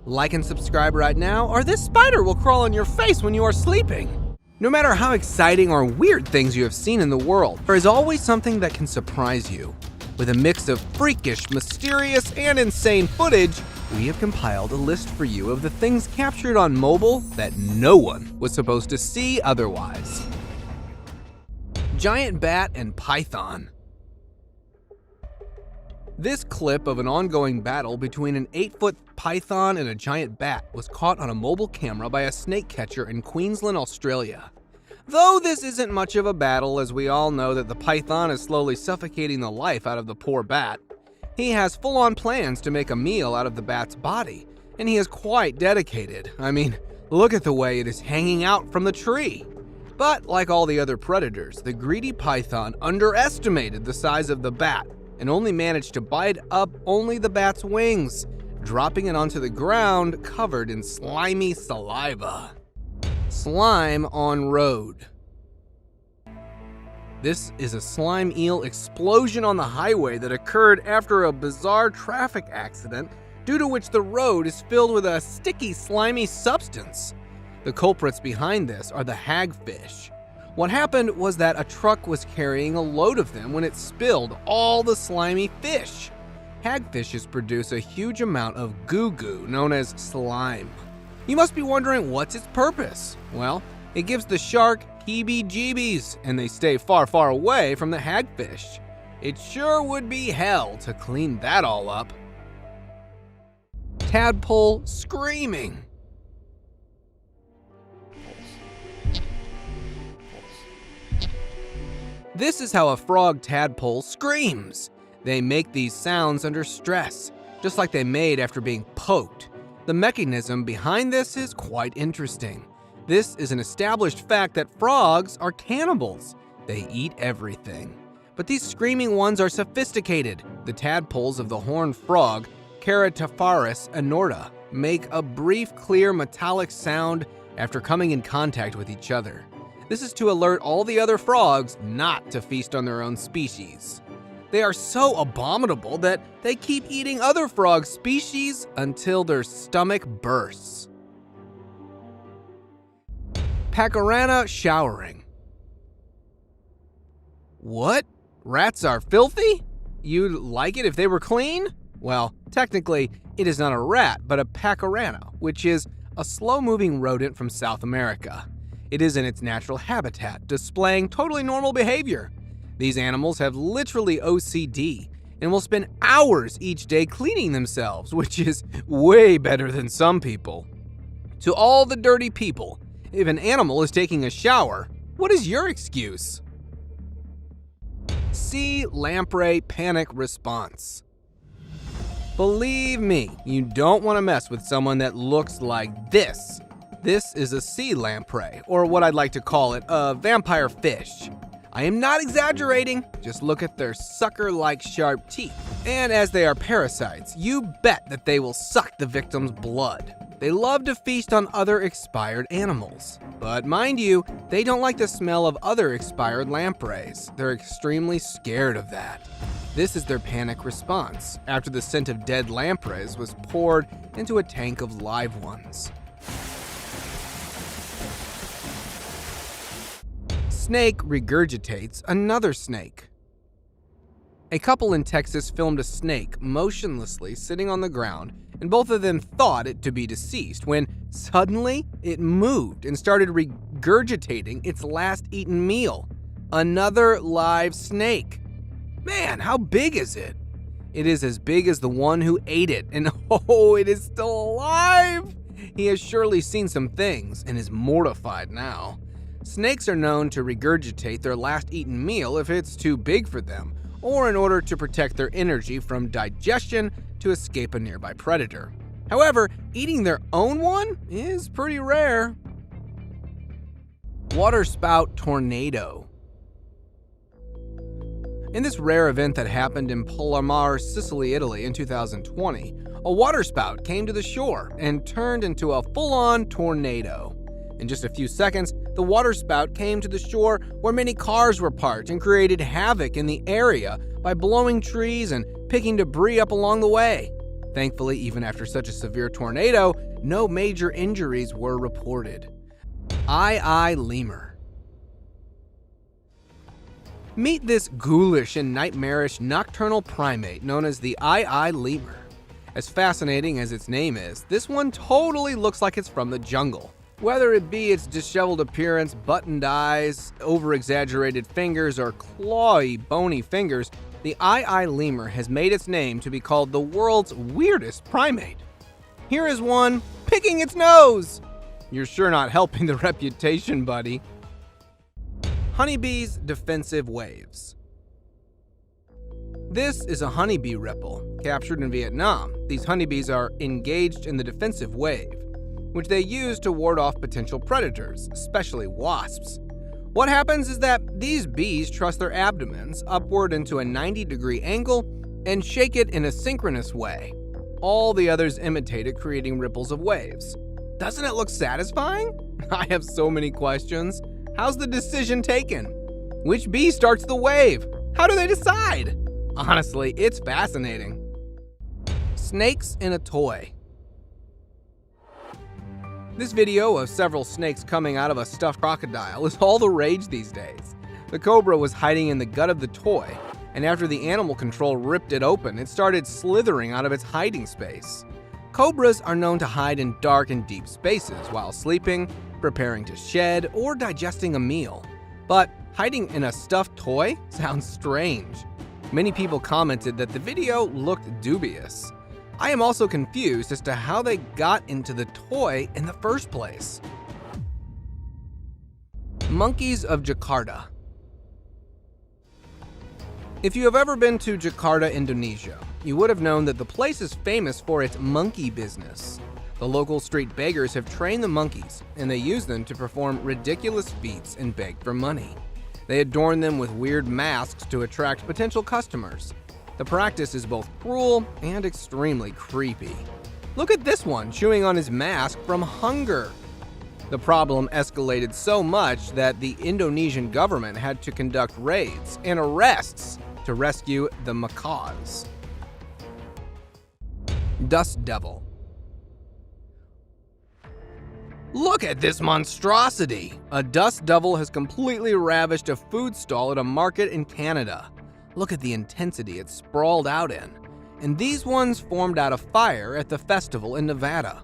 Like and subscribe right now, or this spider will crawl on your face when you are sleeping. No matter how exciting or weird things you have seen in the world, there is always something that can surprise you. With a mix of freakish, mysterious, and insane footage, we have compiled a list for you of the things captured on mobile that no one was supposed to see otherwise. Giant bat and python. This clip of an ongoing battle between an 8-foot python and a giant bat was caught on a mobile camera by a snake catcher in Queensland, Australia. Though this isn't much of a battle, as we all know that the python is slowly suffocating the life out of the poor bat, he has full-on plans to make a meal out of the bat's body, and he is quite dedicated. I mean, look at the way it is hanging out from the tree. But like all the other predators, the greedy python underestimated the size of the bat and only managed to bite up only the bat's wings, dropping it onto the ground covered in slimy saliva. Slime on road. This is a slime eel explosion on the highway that occurred after a bizarre traffic accident due to which the road is filled with a sticky, slimy substance. The culprits behind this are the hagfish. What happened was that a truck was carrying a load of them when it spilled all the slimy fish. Hagfishes produce a huge amount of goo-goo known as slime. You must be wondering what's its purpose. Well, it gives the shark heebie-jeebies, and they stay far, far away from the hagfish. It sure would be hell to clean that all up. Tadpole screaming. This is how a frog tadpole screams. They make these sounds under stress, just like they made after being poked. The mechanism behind this is quite interesting. This is an established fact that frogs are cannibals. They eat everything. But these screaming ones are sophisticated. The tadpoles of the horned frog, Ceratopharis aorta, make a brief, clear, metallic sound after coming in contact with each other. This is to alert all the other frogs not to feast on their own species. They are so abominable that they keep eating other frog species until their stomach bursts. Pacarana showering. What? Rats are filthy? You'd like it if they were clean? Well, technically, it is not a rat, but a pacarana, which is a slow-moving rodent from South America. It is in its natural habitat, displaying totally normal behavior. These animals have literally OCD and will spend hours each day cleaning themselves, which is way better than some people. To all the dirty people, if an animal is taking a shower, what is your excuse? Seeee lamprey panic response. Believe me, you don't want to mess with someone that looks like this. This is a sea lamprey, or what I'd like to call it, a vampire fish. I am not exaggerating, just look at their sucker-like sharp teeth. And as they are parasites, you bet that they will suck the victim's blood. They love to feast on other expired animals. But mind you, they don't like the smell of other expired lampreys. They're extremely scared of that. This is their panic response after the scent of dead lampreys was poured into a tank of live ones. Snake regurgitates another snake. A couple in Texas filmed a snake motionlessly sitting on the ground, and both of them thought it to be deceased when suddenly it moved and started regurgitating its last eaten meal. Another live snake. Man, how big is it? It is as big as the one who ate it, and oh, it is still alive! He has surely seen some things and is mortified now. Snakes are known to regurgitate their last eaten meal if it's too big for them, or in order to protect their energy from digestion to escape a nearby predator. However, eating their own one is pretty rare. Waterspout tornado. In this rare event that happened in Palermo, Sicily, Italy in 2020, a waterspout came to the shore and turned into a full-on tornado. In just a few seconds, the waterspout came to the shore where many cars were parked and created havoc in the area by blowing trees and picking debris up along the way. Thankfully, even after such a severe tornado, no major injuries were reported. Lemur. Meet this ghoulish and nightmarish nocturnal primate known as the lemur. As fascinating as its name is, this one totally looks like it's from the jungle. Whether it be its disheveled appearance, buttoned eyes, over-exaggerated fingers, or clawy, bony fingers, the lemur has made its name to be called the world's weirdest primate. Here is one picking its nose! You're sure not helping the reputation, buddy. Honeybee's defensive waves. This is a honeybee ripple, captured in Vietnam. These honeybees are engaged in the defensive wave, which they use to ward off potential predators, especially wasps. What happens is that these bees thrust their abdomens upward into a 90-degree angle and shake it in a synchronous way. All the others imitate it, creating ripples of waves. Doesn't it look satisfying? I have so many questions. How's the decision taken? Which bee starts the wave? How do they decide? Honestly, it's fascinating. Snakes in a toy. This video of several snakes coming out of a stuffed crocodile is all the rage these days. The cobra was hiding in the gut of the toy, and after the animal control ripped it open, it started slithering out of its hiding space. Cobras are known to hide in dark and deep spaces while sleeping, preparing to shed, or digesting a meal. But hiding in a stuffed toy sounds strange. Many people commented that the video looked dubious. I am also confused as to how they got into the toy in the first place. Monkeys of Jakarta. If you have ever been to Jakarta, Indonesia, you would have known that the place is famous for its monkey business. The local street beggars have trained the monkeys, and they use them to perform ridiculous feats and beg for money. They adorn them with weird masks to attract potential customers. The practice is both cruel and extremely creepy. Look at this one chewing on his mask from hunger. The problem escalated so much that the Indonesian government had to conduct raids and arrests to rescue the macaws. Dust Devil. Look at this monstrosity! A dust devil has completely ravished a food stall at a market in Canada. Look at the intensity it's sprawled out in. And these ones formed out of fire at the festival in Nevada.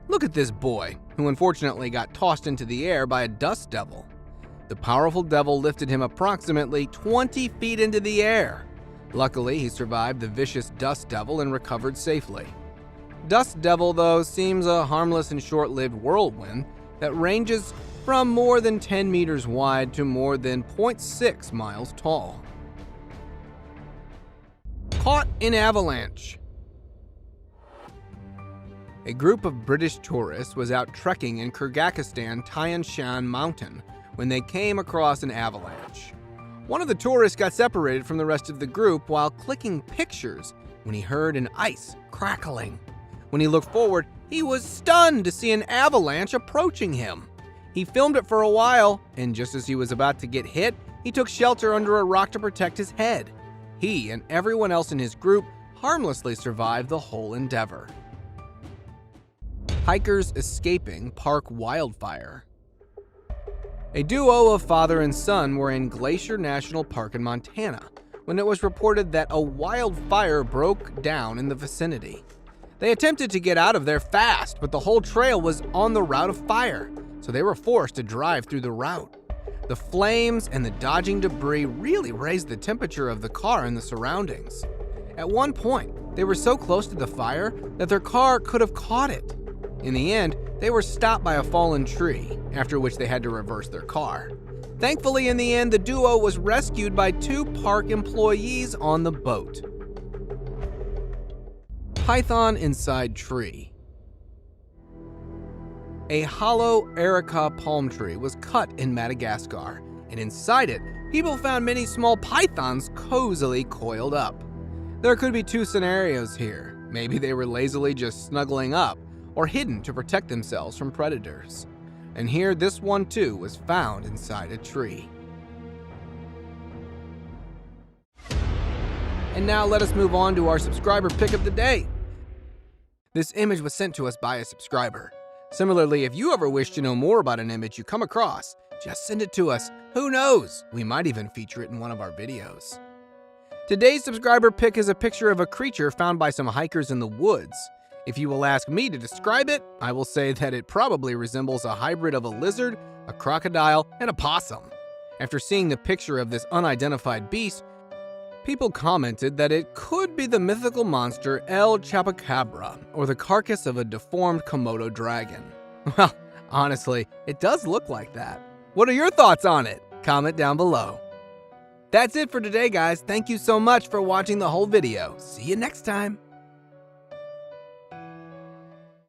Look at this boy, who unfortunately got tossed into the air by a dust devil. The powerful devil lifted him approximately 20 feet into the air. Luckily, he survived the vicious dust devil and recovered safely. Dust Devil, though, seems a harmless and short-lived whirlwind that ranges from more than 10 meters wide to more than 0.6 miles tall. Caught in avalanche. A group of British tourists was out trekking in Kyrgyzstan Tian Shan Mountain when they came across an avalanche. One of the tourists got separated from the rest of the group while clicking pictures when he heard an ice crackling. When he looked forward, he was stunned to see an avalanche approaching him. He filmed it for a while, and just as he was about to get hit, he took shelter under a rock to protect his head. He and everyone else in his group harmlessly survived the whole endeavor. Hikers escaping park wildfire. A duo of father and son were in Glacier National Park in Montana when it was reported that a wildfire broke down in the vicinity. They attempted to get out of there fast, but the whole trail was on the route of fire, so they were forced to drive through the route. The flames and the dodging debris really raised the temperature of the car and the surroundings. At one point, they were so close to the fire that their car could have caught it. In the end, they were stopped by a fallen tree, after which they had to reverse their car. Thankfully, in the end, the duo was rescued by 2 park employees on the boat. Python inside tree. A hollow Erica palm tree was cut in Madagascar, and inside it, people found many small pythons cozily coiled up. There could be 2 scenarios here. Maybe they were lazily just snuggling up, or hidden to protect themselves from predators. And here, this one too was found inside a tree. And now let us move on to our subscriber pick of the day. This image was sent to us by a subscriber. Similarly, if you ever wish to know more about an image you come across, just send it to us. Who knows? We might even feature it in one of our videos. Today's subscriber pick is a picture of a creature found by some hikers in the woods. If you will ask me to describe it, I will say that it probably resembles a hybrid of a lizard, a crocodile, and a possum. After seeing the picture of this unidentified beast, people commented that it could be the mythical monster El Chupacabra, or the carcass of a deformed Komodo dragon. Well, honestly, it does look like that. What are your thoughts on it? Comment down below. That's it for today, guys. Thank you so much for watching the whole video. See you next time.